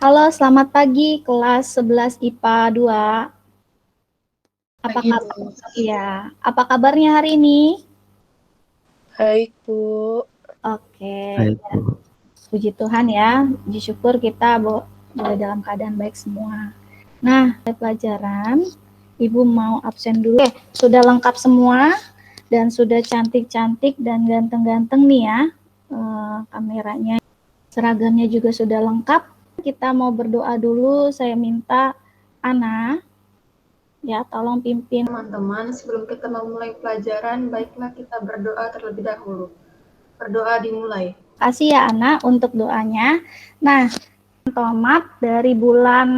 Halo, selamat pagi kelas 11 IPA 2. Apa Pagi, kabar? Bu. Iya, apa kabarnya hari ini? Baik, Bu. Oke, Baik, ya. Bu. Puji Tuhan ya, puji syukur kita dalam keadaan baik semua. Nah, pelajaran, Ibu mau absen dulu. Sudah lengkap semua dan sudah cantik-cantik dan ganteng-ganteng nih ya, kameranya. Seragamnya juga sudah lengkap. Kita mau berdoa dulu, saya minta Ana, ya tolong pimpin. Teman-teman, sebelum kita memulai pelajaran, baiklah kita berdoa terlebih dahulu. Berdoa dimulai. Kasih ya Ana untuk doanya. Nah, tomat dari bulan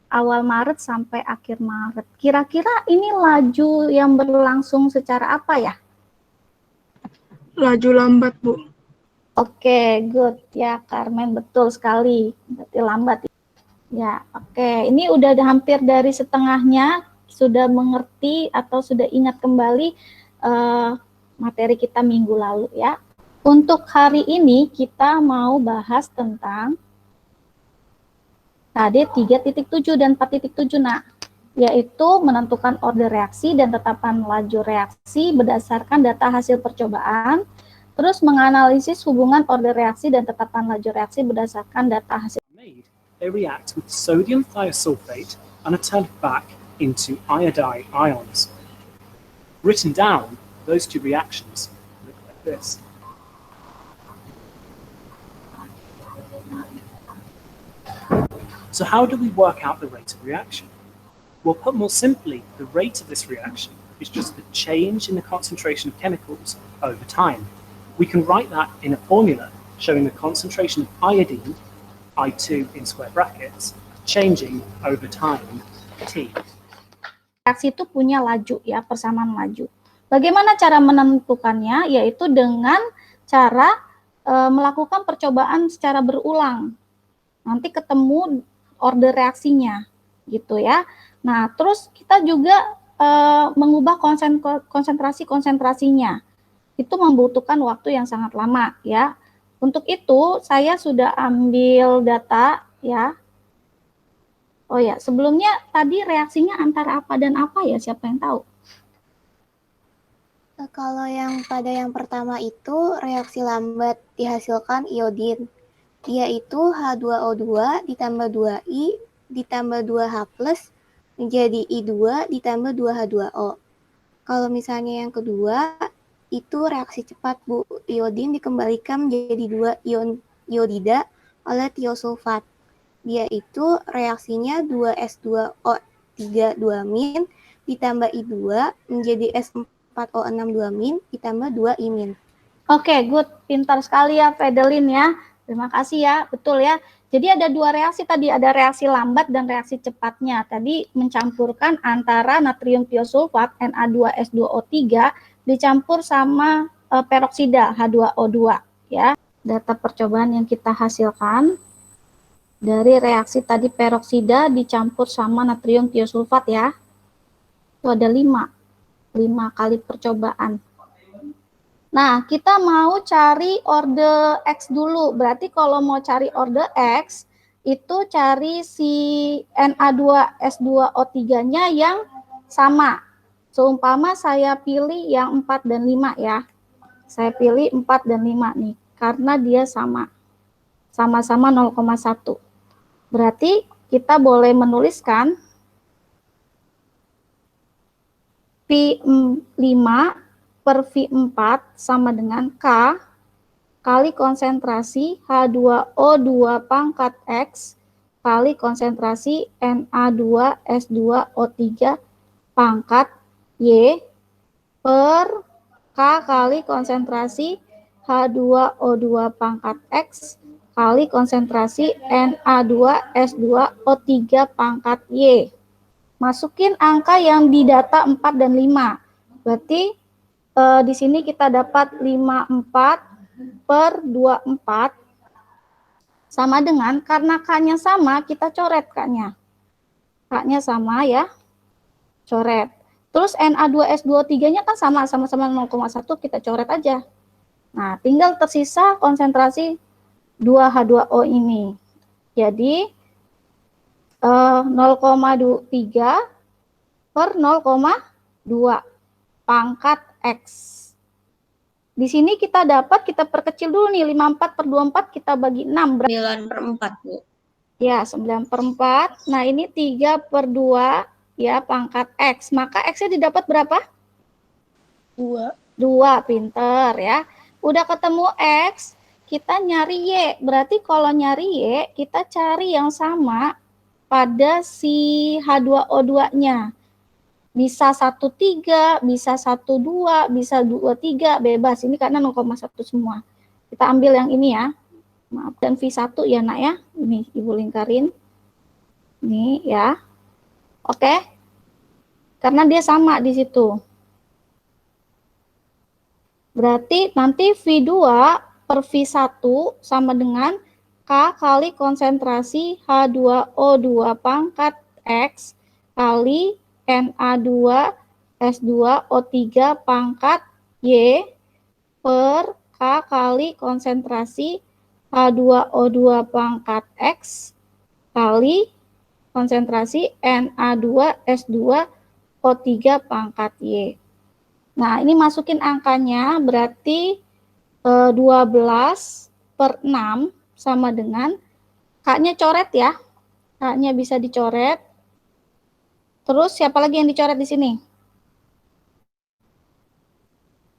awal Maret sampai akhir Maret. Kira-kira ini laju yang berlangsung secara apa ya? Laju lambat, Bu. Oke, good. Ya, Carmen, betul sekali. Berarti lambat. Ya, oke. Ini udah hampir dari setengahnya. Sudah mengerti atau sudah ingat kembali materi kita minggu lalu ya. Untuk hari ini kita mau bahas tentang KD 3.7 dan 4.7, nah, yaitu menentukan order reaksi dan tetapan laju reaksi berdasarkan data hasil percobaan, terus menganalisis hubungan order reaksi dan tetapan laju reaksi berdasarkan data hasil. They react with sodium thiosulfate and are turned back into iodide ions. Written down, those two reactions look like this. So how do we work out the rate of reaction? Well, put more simply, the rate of this reaction is just the change in the concentration of chemicals over time. We can write that in a formula showing the concentration of iodine, I2 in square brackets, changing over time, T. Reaksi itu punya laju ya, persamaan laju. Bagaimana cara menentukannya? Yaitu dengan cara melakukan percobaan secara berulang. Nanti ketemu order reaksinya gitu ya. Nah, terus kita juga mengubah konsentrasinya. Itu membutuhkan waktu yang sangat lama ya. Untuk itu saya sudah ambil data ya. Oh ya, sebelumnya tadi reaksinya antara apa dan apa ya? Siapa yang tahu? Kalau pada yang pertama itu reaksi lambat dihasilkan iodin. Dia itu H2O2 ditambah 2I ditambah 2H plus menjadi I2 ditambah 2H2O. Kalau misalnya yang kedua, itu reaksi cepat, Bu. Iodin dikembalikan menjadi 2 ion iodida oleh tiosulfat. Dia itu reaksinya 2S2O3 2- ditambah I2 menjadi S4O6 2- ditambah 2 I-. Oke, good. Pintar sekali ya, Fedelin ya. Terima kasih ya, betul ya. Jadi ada dua reaksi tadi, ada reaksi lambat dan reaksi cepatnya. Tadi mencampurkan antara natrium tiosulfat Na2S2O3 dicampur sama peroksida H2O2 ya. Data percobaan yang kita hasilkan dari reaksi tadi peroksida dicampur sama natrium tiosulfat ya. Itu ada 5 kali percobaan. Nah, kita mau cari order X dulu. Berarti kalau mau cari order X, itu cari si Na2S2O3-nya yang sama. Seumpama saya pilih yang 4 dan 5 ya. Saya pilih 4 dan 5 nih, karena dia sama. Sama-sama 0,1. Berarti kita boleh menuliskan P5 per V4 sama dengan K kali konsentrasi H2O2 pangkat X kali konsentrasi Na2S2O3 pangkat Y per K kali konsentrasi H2O2 pangkat X kali konsentrasi Na2S2O3 pangkat Y. Masukin angka yang di data 4 dan 5. Berarti di sini kita dapat 54 per 24 sama dengan, karena K-nya sama, kita coret K-nya. K-nya sama ya, coret. Terus Na2S2O3-nya kan sama-sama 0,1, kita coret aja. Nah, tinggal tersisa konsentrasi 2H2O ini. Jadi 0,3 per 0,2 pangkat X. Di sini kita perkecil dulu nih, 54 per 24 kita bagi 6. 9/4, Bu. Ya, 9/4. Nah, ini 3 per 2 ya pangkat X. Maka X-nya didapat berapa? 2. 2, pinter ya. Udah ketemu X, kita nyari Y. Berarti kalau nyari Y, kita cari yang sama pada si H2O2-nya. Bisa 1,3, bisa 1,2, bisa 2,3, bebas. Ini karena 0,1 semua. Kita ambil yang ini ya. Maaf, dan V1 ya nak ya. Ini Ibu lingkarin. Ini ya. Oke. Karena dia sama di situ. Berarti nanti V2 per V1 sama dengan K kali konsentrasi H2O2 pangkat X kali Na2S2O3 pangkat Y per K kali konsentrasi H2O2 pangkat X kali konsentrasi Na2S2O3 pangkat Y. Nah, ini masukin angkanya berarti 12 per 6 sama dengan K-nya coret ya. K-nya bisa dicoret. Terus siapa lagi yang dicoret di sini?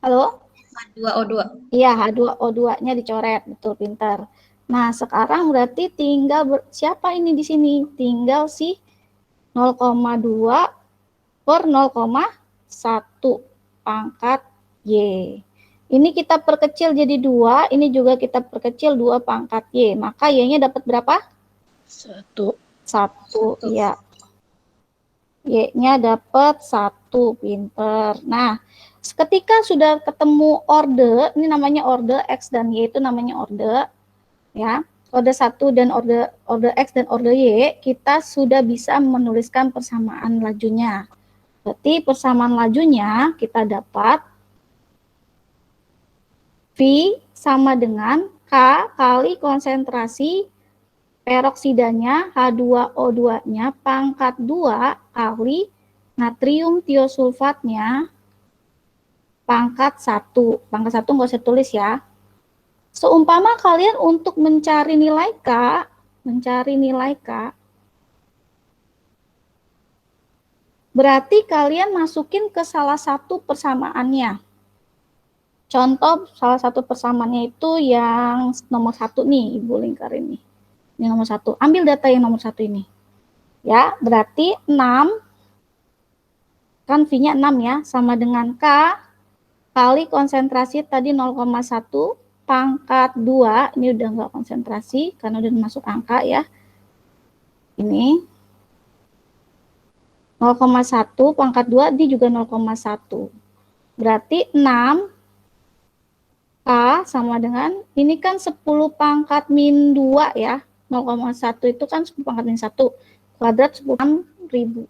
Halo? H2O2. Iya, H2O2-nya dicoret. Betul, pintar. Nah, sekarang berarti tinggal siapa ini di sini? Tinggal si 0,2 per 0,1 pangkat Y. Ini kita perkecil jadi 2, ini juga kita perkecil 2 pangkat Y. Maka Y-nya dapat berapa? 1. 1, iya. Y-nya dapat 1, pinter. Nah, ketika sudah ketemu orde, ini namanya orde X dan Y itu namanya orde, ya. Orde 1 dan orde X dan orde Y, kita sudah bisa menuliskan persamaan lajunya. Berarti persamaan lajunya kita dapat V sama dengan K kali konsentrasi peroksidanya H2O2-nya pangkat 2 kali natrium tiosulfatnya pangkat 1. Pangkat 1 nggak usah tulis ya. Seumpama kalian untuk mencari nilai K, berarti kalian masukin ke salah satu persamaannya. Contoh salah satu persamaannya itu yang nomor 1 nih, Ibu lingkarin nih. Ini nomor 1. Ambil data yang nomor 1 ini. Ya, berarti 6, kan V-nya 6 ya, sama dengan K kali konsentrasi tadi 0,1 pangkat 2, ini udah enggak konsentrasi karena udah masuk angka ya. Ini 0,1 pangkat 2, ini juga 0,1. Berarti 6 K sama dengan, ini kan 10 pangkat min 2 ya. 0,1 itu kan 10 pangkat min 1. Kuadrat 10.000.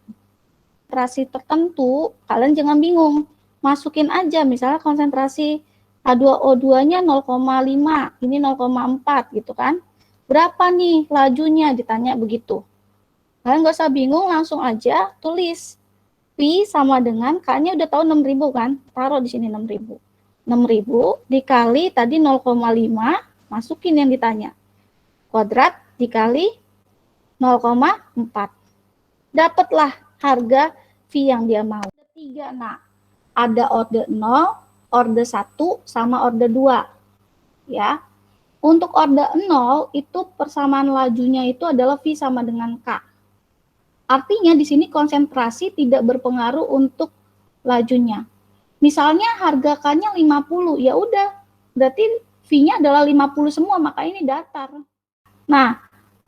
Konsentrasi tertentu, kalian jangan bingung. Masukin aja, misalnya konsentrasi H2O2-nya 0,5, ini 0,4 gitu kan. Berapa nih lajunya, ditanya begitu. Kalian nggak usah bingung, langsung aja tulis. P sama dengan, K-nya udah tahu 6.000 kan, taruh di sini 6.000. 6.000 dikali tadi 0,5, masukin yang ditanya. Kuadrat dikali 0,4. Dapatlah harga V yang dia mau. Ada 3, nah. Ada orde 0, orde 1, sama orde 2. Ya. Untuk orde 0, itu persamaan lajunya itu adalah V sama dengan K. Artinya di sini konsentrasi tidak berpengaruh untuk lajunya. Misalnya harga K-nya 50, ya udah. Berarti V-nya adalah 50 semua, maka ini datar. Nah,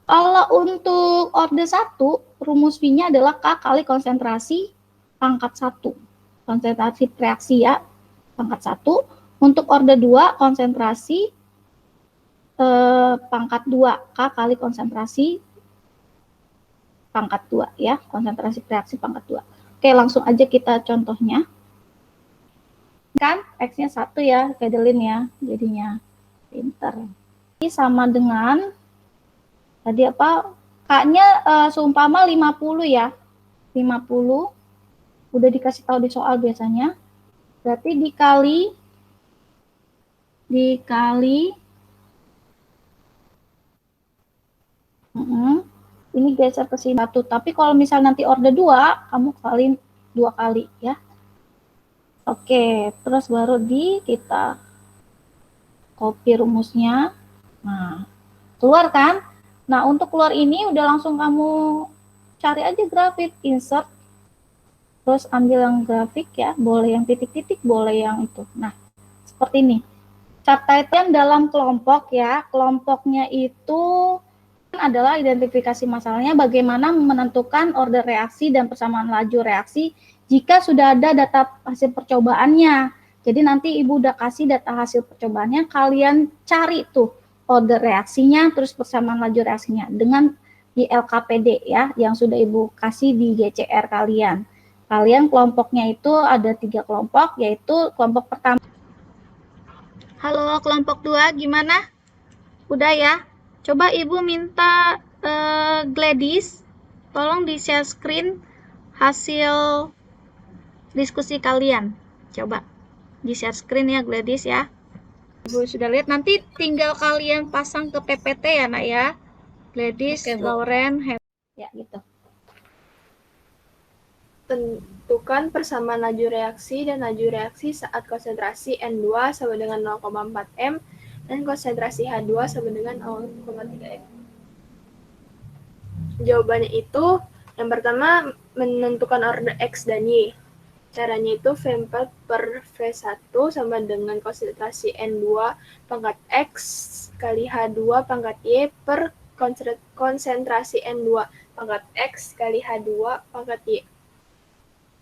kalau untuk orde 1, rumus V-nya adalah K kali konsentrasi pangkat 1. Konsentrasi reaksi ya, pangkat 1. Untuk orde 2, konsentrasi pangkat 2. K kali konsentrasi pangkat 2 ya, konsentrasi reaksi pangkat 2. Oke, langsung aja kita contohnya. Kan, X-nya 1 ya, Fedelin ya, jadinya pinter. Ini sama dengan Tadi apa? K-nya seumpama 50 ya. 50 udah dikasih tahu di soal biasanya. Berarti dikali ini geser ke sini 1. Tapi kalau misal nanti order 2, kamu kaliin 2 kali ya. Oke, terus baru kita copy rumusnya. Nah, keluar kan? Nah, untuk keluar ini udah langsung kamu cari aja grafik, insert, terus ambil yang grafik ya, boleh yang titik-titik, boleh yang itu. Nah, seperti ini. Catatan dalam kelompok ya, kelompoknya itu adalah identifikasi masalahnya bagaimana menentukan order reaksi dan persamaan laju reaksi jika sudah ada data hasil percobaannya. Jadi nanti Ibu udah kasih data hasil percobaannya, kalian cari tuh order reaksinya, terus persamaan laju reaksinya dengan di LKPD ya, yang sudah Ibu kasih di GCR kalian. Kalian kelompoknya itu ada 3 kelompok, yaitu kelompok pertama. Halo, kelompok 2 gimana? Udah ya? Coba Ibu minta Gladys, tolong di share screen hasil diskusi kalian. Coba di share screen ya Gladys ya. Ibu sudah lihat, nanti tinggal kalian pasang ke PPT ya nak ya. Gladys, Oke, Bu. Lauren, ya gitu. Tentukan persamaan laju reaksi dan laju reaksi saat konsentrasi N2 sama dengan 0,4 M dan konsentrasi H2 sama dengan 0,3 M. Jawabannya itu, yang pertama menentukan order X dan Y. Caranya itu V4 per V1 sama dengan konsentrasi N2 pangkat X kali H2 pangkat Y per konsentrasi N2 pangkat X kali H2 pangkat Y.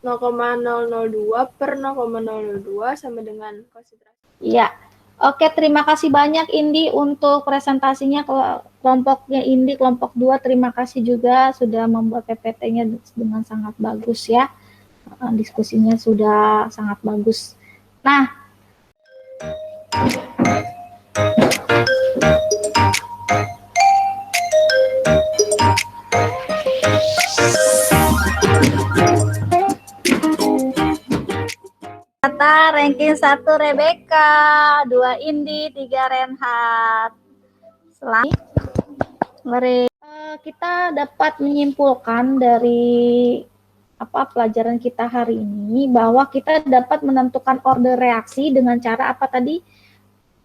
0,002 per 0,002 sama dengan konsentrasi. Iya. Oke, terima kasih banyak Indi untuk presentasinya. Kelompoknya Indi, kelompok 2, terima kasih juga sudah membuat PPT-nya dengan sangat bagus ya. Diskusinya sudah sangat bagus. Nah, kata ranking 1 Rebecca, 2 Indi, 3 Renhat. Selanjutnya kita dapat menyimpulkan dari pelajaran kita hari ini bahwa kita dapat menentukan order reaksi dengan cara apa tadi?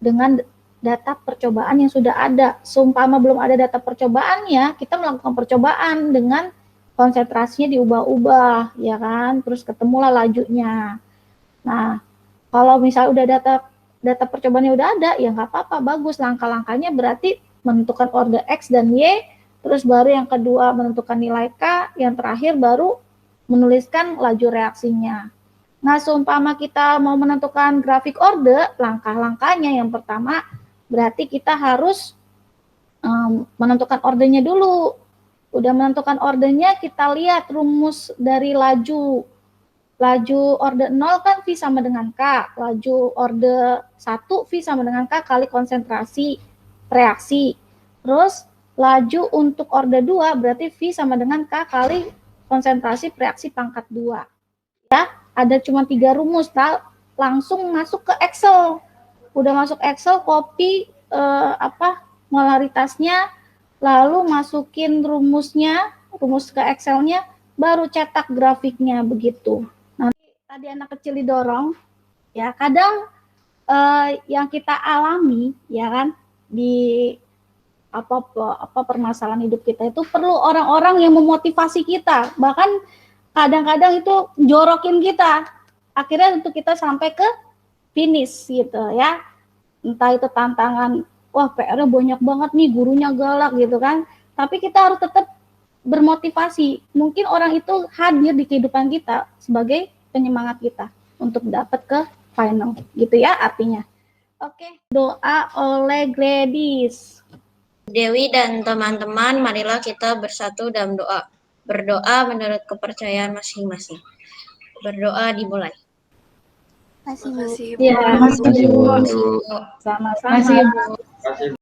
Dengan data percobaan yang sudah ada. Seumpama belum ada data percobaannya, kita melakukan percobaan dengan konsentrasinya diubah-ubah, ya kan? Terus ketemulah lajunya. Nah, kalau misalnya udah data percobaannya udah ada, ya nggak apa-apa, bagus. Langkah-langkahnya berarti menentukan order X dan Y, terus baru yang kedua menentukan nilai K, yang terakhir baru menuliskan laju reaksinya. Nah, seumpama kita mau menentukan grafik order, langkah-langkahnya yang pertama berarti kita harus menentukan ordernya dulu. Udah menentukan ordernya, kita lihat rumus dari laju. Laju order 0 kan V sama dengan K, laju order 1 V sama dengan K kali konsentrasi reaksi. Terus laju untuk order 2 berarti V sama dengan K kali konsentrasi reaksi pangkat 2. Ya, ada cuma 3 rumus, langsung masuk ke Excel. Udah masuk Excel, copy molaritasnya, lalu masukin rumusnya, rumus ke Excelnya, baru cetak grafiknya begitu. Tadi anak kecil didorong, ya kadang yang kita alami, ya kan, di permasalahan hidup kita itu perlu orang-orang yang memotivasi kita, bahkan kadang-kadang itu jorokin kita, akhirnya untuk kita sampai ke finish gitu ya. Entah itu tantangan, wah PR-nya banyak banget nih, gurunya galak gitu kan, tapi kita harus tetap bermotivasi. Mungkin orang itu hadir di kehidupan kita sebagai penyemangat kita untuk dapat ke final gitu ya artinya. Oke, doa oleh Gladys. Dewi dan teman-teman, marilah kita bersatu dalam doa. Berdoa menurut kepercayaan masing-masing. Berdoa dimulai. Terima kasih, Bu. Ya, Terima kasih, Bu. sama-sama.